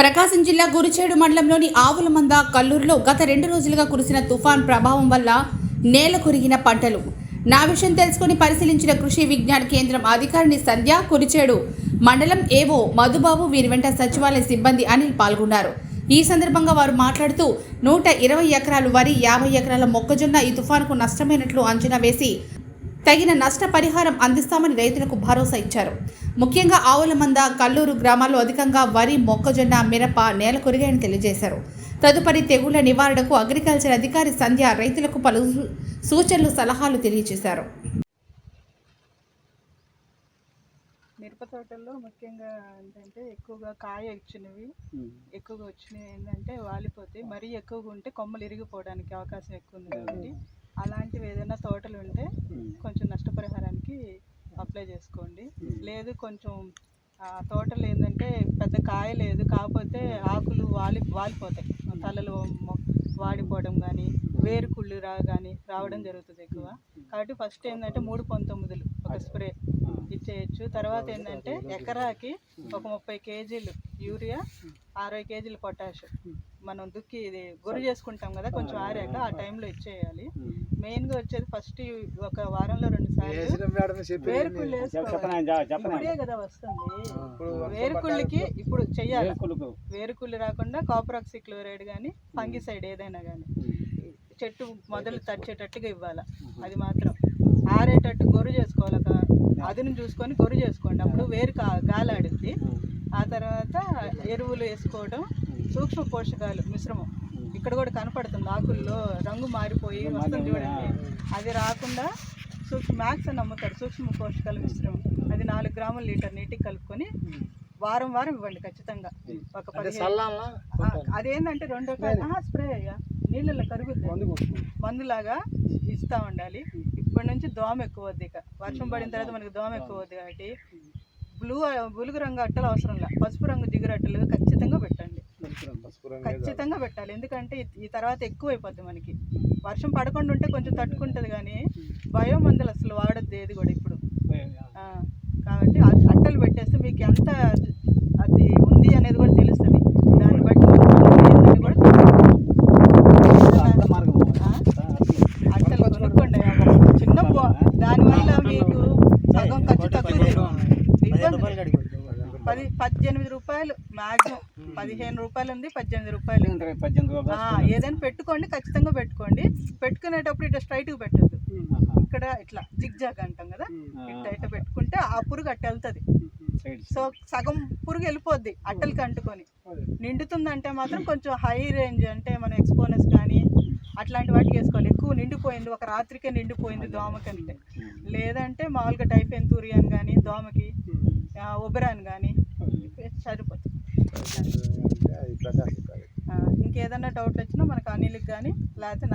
ప్రకాశం జిల్లా గురిచేడు మండలంలోని ఆవులమంద కల్లూరులో గత 2 రోజులుగా కురిసిన తుఫాన్ ప్రభావం వల్ల నేల కొరిగిన పంటలు. నా విషయం తెలుసుకుని పరిశీలించిన కృషి విజ్ఞాన కేంద్రం అధికారిని సంధ్య, కురిచేడు మండలం ఏవో మధుబాబు, వీరి వెంట సచివాలయ సిబ్బంది అనిల్ పాల్గొన్నారు. ఈ సందర్భంగా వారు మాట్లాడుతూ 120 ఎకరాలు వరి, 50 ఎకరాల మొక్కజొన్న ఈ తుఫానుకు నష్టమైనట్లు అంచనా వేసి తగిన నష్టపరిహారం అందిస్తామని రైతులకు భరోసా ఇచ్చారు. ముఖ్యంగా ఆవులమంద, కల్లూరు గ్రామాల్లో అధికంగా వరి, మొక్కజొన్న, మిరప నేల కొరిగాయని తెలియజేశారు. తదుపరి తెగుళ్ల నివారణకు అగ్రికల్చర్ అధికారి సంధ్య రైతులకు పలు సూచనలు, సలహాలు తెలియజేశారు. మిరప తోటల్లో ముఖ్యంగా ఏంటంటే ఎక్కువగా కాయ ఎక్కువగా వచ్చినవి ఏంటంటే వాలిపోతే మరీ ఎక్కువగా ఉంటే కొమ్మలు ఇరిగిపోవడానికి అవకాశం ఎక్కువ ఉంది. కాబట్టి అలాంటివి ఏదైనా తోటలు ఉంటే కొంచెం నష్టపరిహారానికి అప్లై చేసుకోండి. లేదు కొంచెం తోటలు ఏంటంటే పెద్ద కాయ లేదు, కాకపోతే ఆకులు వాలిపోతాయి, తలలు వాడిపోవడం కానీ వేరుకుళ్ళు రావడం జరుగుతుంది ఎక్కువ. కాబట్టి ఫస్ట్ ఏంటంటే 319 ఒక స్ప్రే ఇచ్చేయచ్చు. తర్వాత ఏంటంటే ఎకరాకి ఒక 30 కేజీలు యూరియా, 60 కేజీలు పొటాష్ మనం దుక్కి ఇది గురి చేసుకుంటాం కదా, కొంచెం ఆరాక ఆ టైంలో ఇచ్చేయాలి. మెయిన్గా వచ్చేది ఫస్ట్ ఒక వారంలో 2 సార్లు వేరుకుళ్ళు ఇప్పుడే కదా వస్తుంది. వేరుకుళ్ళకి ఇప్పుడు చెయ్యాలి. వేరుకుళ్ళు రాకుండా కాపరాక్సిక్లోరైడ్ కానీ ఫంగిసైడ్ ఏదైనా కానీ చెట్టు మొదలు తడిచేటట్టుగా ఇవ్వాలి. అది మాత్రం ఆరేటట్టు గొర్రు చేసుకోవాలి. అదిని చూసుకొని గొర్రు చేసుకోండి, అప్పుడు వేరు గాలాడుద్ది. ఆ తర్వాత ఎరువులు వేసుకోవడం, సూక్ష్మ పోషకాలు మిశ్రమం ఇక్కడ కూడా కనపడుతుంది, ఆకుల్లో రంగు మారిపోయి వస్తుంది చూడండి, అది రాకుండా మ్యాక్స్ అని అమ్ముతారు సూక్ష్మ పోషకాల మిశ్రమం. అది 4 గ్రాముల లీటర్ నీటికి కలుపుకొని వారం ఇవ్వండి ఖచ్చితంగా. ఒక 10 అదేంటంటే 2 స్ప్రే అయ్యా నీళ్ళల్లో కరుగుతుంది, మందులాగా ఇస్తూ ఉండాలి. ఇప్పటి నుంచి దోమ ఎక్కువ వద్ది, ఇక వర్షం పడిన తర్వాత మనకి దోమ ఎక్కువ వద్ది. కాబట్టి బులుగు రంగు అట్టలు అవసరం లేదు, పసుపు రంగు జిగురు అట్టలు ఖచ్చితంగా పెట్టండి, ఖచ్చితంగా పెట్టాలి. ఎందుకంటే ఈ తర్వాత ఎక్కువ అయిపోద్ది మనకి. వర్షం పడకుండా ఉంటే కొంచెం తట్టుకుంటుంది, కానీ బయో మందులు అసలు వాడద్దు ఏది కూడా ఇప్పుడు. కాబట్టి అట్టలు పెట్టేస్తే మీకు ఎంత అది ఉంది అనేది కూడా తెలుస్తుంది. దాన్ని బట్టి ఏందని కూడా అట్టలు కొనుక్కోండి. చిన్న దానివల్ల మీకు సగం ఖర్చు తక్కువ. 18 రూపాయలు మ్యాక్సిమం, 15 రూపాయలు ఉంది, 18 రూపాయలు. ఏదైనా పెట్టుకోండి, ఖచ్చితంగా పెట్టుకోండి. పెట్టుకునేటప్పుడు ఇట్లా స్ట్రైట్గా పెట్టద్దు, ఇక్కడ ఇట్లా జిగ్జాగ్ అంటాం కదా, ఇట్లా పెట్టుకుంటే ఆ పురుగు అట్ట వెళ్తుంది. సో సగం పురుగు వెళ్ళిపోద్ది అట్టలకి అంటుకొని. నిండుతుందంటే మాత్రం కొంచెం హై రేంజ్ అంటే మనం ఎక్స్పోనస్ కానీ అట్లాంటి వాటికి వేసుకోవాలి. ఎక్కువ నిండిపోయింది, ఒక రాత్రికే నిండిపోయింది దోమకంటే, లేదంటే మామూలుగా టైఫెన్తూరియాన్ కానీ దోమకి ఒబెరాన్ కానీ సరిపోతుంది. ఇంకేదన్నా డౌట్ వచ్చినా మనకు అనిల్కి కానీ లేకపోతే